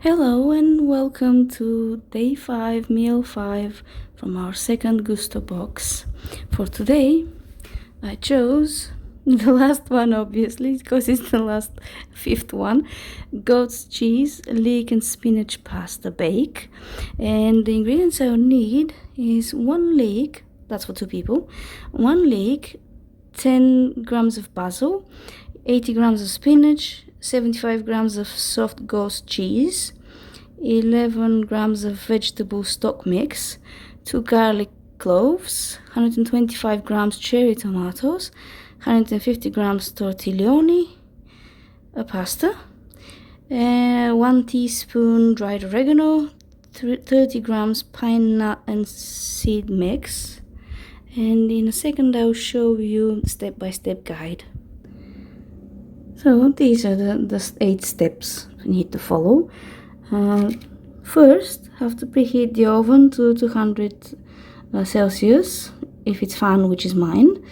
Hello and welcome to day 5, meal 5 from our second Gousto box. For today, I chose the last one, obviously, because it's the last fifth one. Goat's cheese, leek and spinach pasta bake. And the ingredients I need is 1 leek, that's for 2 people, 1 leek, 10 grams of basil, 80 grams of spinach, 75 grams of soft ghost cheese, 11 grams of vegetable stock mix, 2 garlic cloves, 125 grams cherry tomatoes, 150 grams tortiglioni, a pasta, 1 teaspoon dried oregano, 30 grams pine nut and seed mix. And in a second I'll show you the step-by-step guide. So these are the 8 steps you need to follow. First, have to preheat the oven to 200 Celsius, if it's fan, which is mine.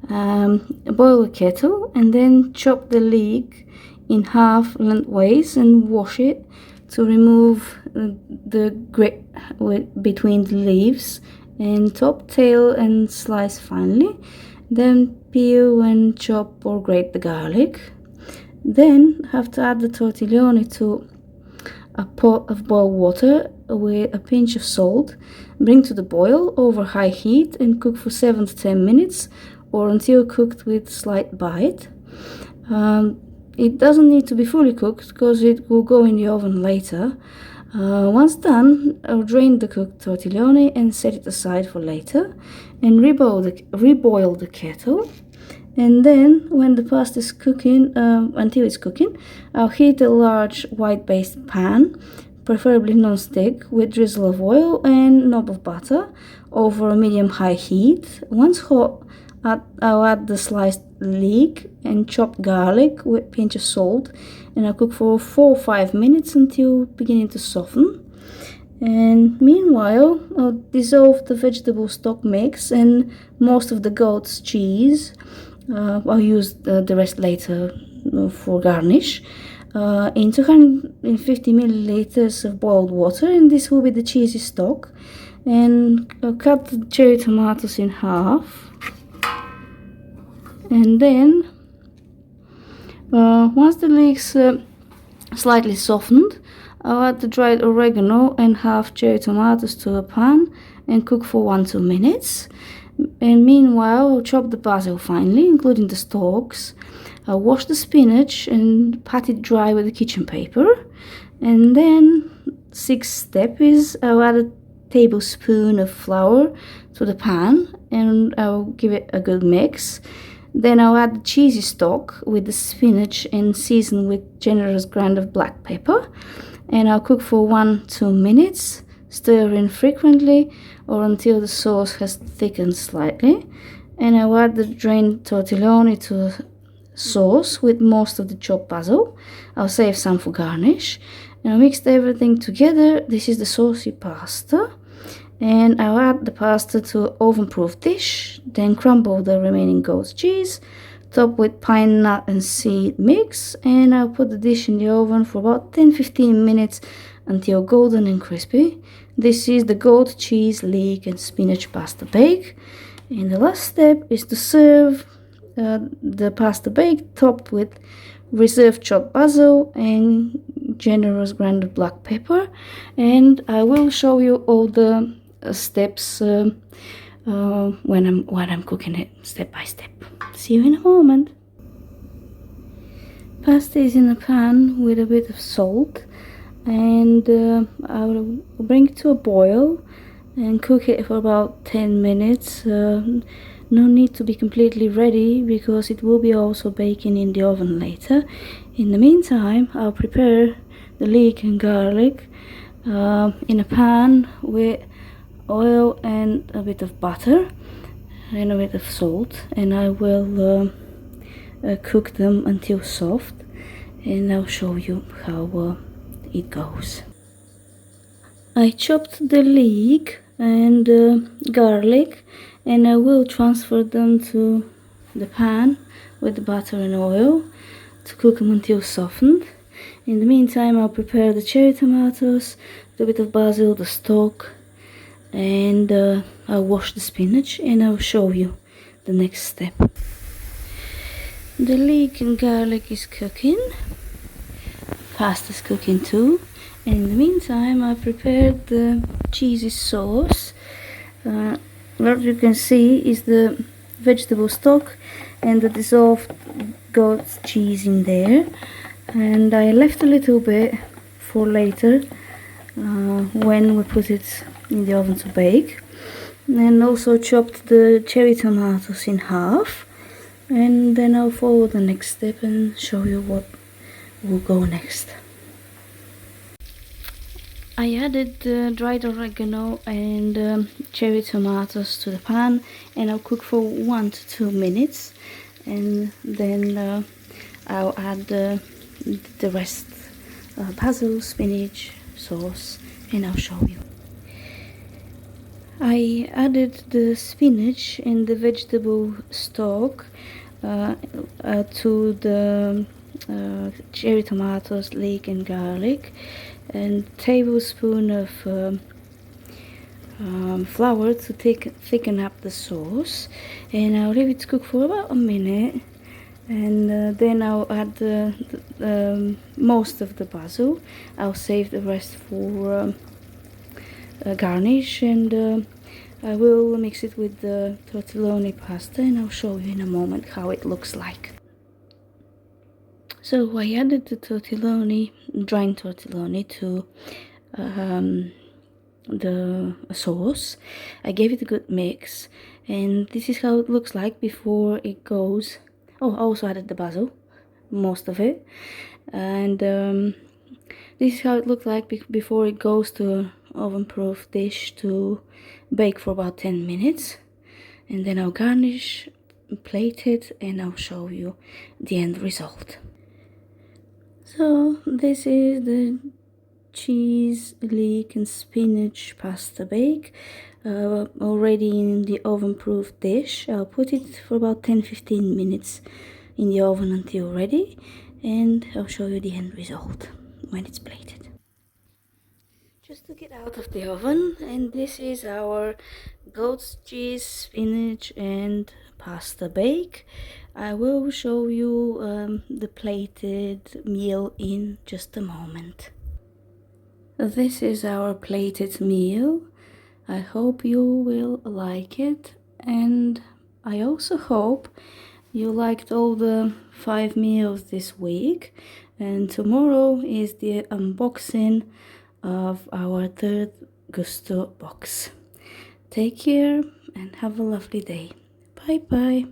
Boil a kettle and then chop the leek in half lengthways and wash it to remove the grit between the leaves and top, tail, and slice finely. Then peel and chop or grate the garlic. Then have to add the tortiglioni to a pot of boiled water with a pinch of salt. Bring to the boil over high heat and cook for 7 to 10 minutes or until cooked with slight bite. It doesn't need to be fully cooked because it will go in the oven later. Once done, I'll drain the cooked tortiglioni and set it aside for later and reboil the kettle. And then when the pasta is cooking, until it's cooking, I'll heat a large white-based pan, preferably non-stick, with drizzle of oil and knob of butter over a medium-high heat. Once hot, I'll add the sliced leek and chopped garlic with a pinch of salt, and I'll cook for 4 or 5 minutes until beginning to soften. And meanwhile, I'll dissolve the vegetable stock mix and most of the goat's cheese. I'll use the rest later for garnish. In 250 milliliters of boiled water, and this will be the cheesy stock. And I'll cut the cherry tomatoes in half. And then, once the leeks slightly softened, I'll add the dried oregano and half cherry tomatoes to a pan and cook for 1-2 minutes. And meanwhile, I'll chop the basil finely, including the stalks. I'll wash the spinach and pat it dry with a kitchen paper. And then, 6th step is I'll add a tablespoon of flour to the pan and I'll give it a good mix. Then I'll add the cheesy stock with the spinach and season with generous grind of black pepper. And I'll cook for 1-2 minutes, stirring frequently or until the sauce has thickened slightly. And I'll add the drained tortiglioni to the sauce with most of the chopped basil. I'll save some for garnish. And I'll mix everything together. This is the saucy pasta. And I'll add the pasta to an oven-proof dish, then crumble the remaining goat's cheese, top with pine nut and seed mix, and I'll put the dish in the oven for about 10-15 minutes until golden and crispy. This is the goat cheese, leek and spinach pasta bake. And the last step is to serve the pasta bake topped with reserved chopped basil and generous ground black pepper. And I will show you all the steps when I'm cooking it step by step. See you in a moment. Pasta is in a pan with a bit of salt, and I'll bring it to a boil and cook it for about 10 minutes. No need to be completely ready because it will be also baking in the oven later. In the meantime, I'll prepare the leek and garlic in a pan with oil and a bit of butter and a bit of salt, and I will cook them until soft, and I'll show you how it goes. I chopped the leek and garlic, and I will transfer them to the pan with the butter and oil to cook them until softened. In the meantime, I'll prepare the cherry tomatoes, a little bit of basil, the stock, and I'll wash the spinach and I'll show you the next step. The leek and garlic is cooking, pasta's cooking too, and in the meantime I prepared the cheesy sauce. What you can see is the vegetable stock and the dissolved goat cheese in there, and I left a little bit for later when we put it in the oven to bake. And also chopped the cherry tomatoes in half, and then I'll follow the next step and show you what will go next. I added dried oregano and cherry tomatoes to the pan, and I'll cook for 1 to 2 minutes, and then I'll add the rest, basil, spinach, sauce, and I'll show you. I added the spinach and the vegetable stock to the cherry tomatoes, leek and garlic, and a tablespoon of flour to thicken up the sauce, and I'll leave it to cook for about a minute, and then I'll add most of the basil. I'll save the rest for garnish, and I will mix it with the tortelloni pasta, and I'll show you in a moment how it looks like. So I added the tortelloni, dried tortelloni, to the sauce. I gave it a good mix, and this is how it looks like before it goes. Oh, I also added the basil, most of it, and this is how it looked like before it goes to oven-proof dish to bake for about 10 minutes, and then I'll garnish, plate it, and I'll show you the end result. So this is the cheese, leek and spinach pasta bake, already in the oven-proof dish. I'll put it for about 10-15 minutes in the oven until ready, and I'll show you the end result when it's plated. Just took it out of the oven, and this is our goat's cheese, spinach and pasta bake. I will show you the plated meal in just a moment. This is our plated meal. I hope you will like it, and I also hope you liked all the 5 meals this week, and tomorrow is the unboxing of our 3rd Gousto box. Take care and have a lovely day. Bye bye.